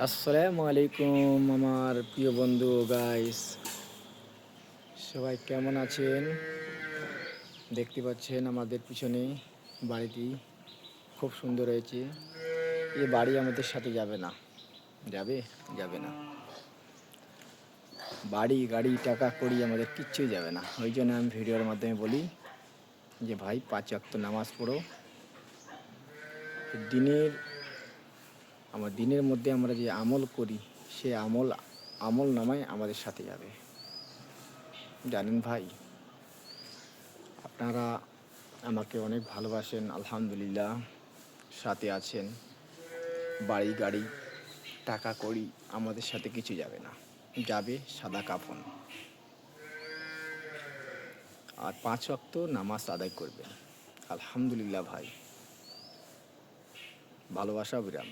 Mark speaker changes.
Speaker 1: আসসালামু আলাইকুম আমার প্রিয় বন্ধু গাইস, সবাই কেমন আছেন? দেখতে পাচ্ছেন আমাদের পিছনে বাড়িটি খুব সুন্দর হয়েছে। এই বাড়ি আমাদের সাথে যাবে না, যাবে যাবে না। বাড়ি গাড়ি টাকা কড়ি আমাদের কিচ্ছুই যাবে না। ওই জন্য আমি ভিডিওর মাধ্যমে বলি যে ভাই 5 ওয়াক্ত নামাজ পড়ো। দিনের দিনের মধ্যে আমরা যে আমল করি সে আমল নামায় আমাদের সাথে যাবে। জানেন ভাই, আপনারা আমাকে অনেক ভালোবাসেন, আলহামদুলিল্লাহ সাথে আছেন। বাড়ি গাড়ি টাকা কড়ি আমাদের সাথে কিছু যাবে না, যাবে সাদা কাফন। আর 5 ওয়াক্ত নামাজ আদায় করবেন। আলহামদুলিল্লাহ ভাই, ভালোবাসা বিরাম।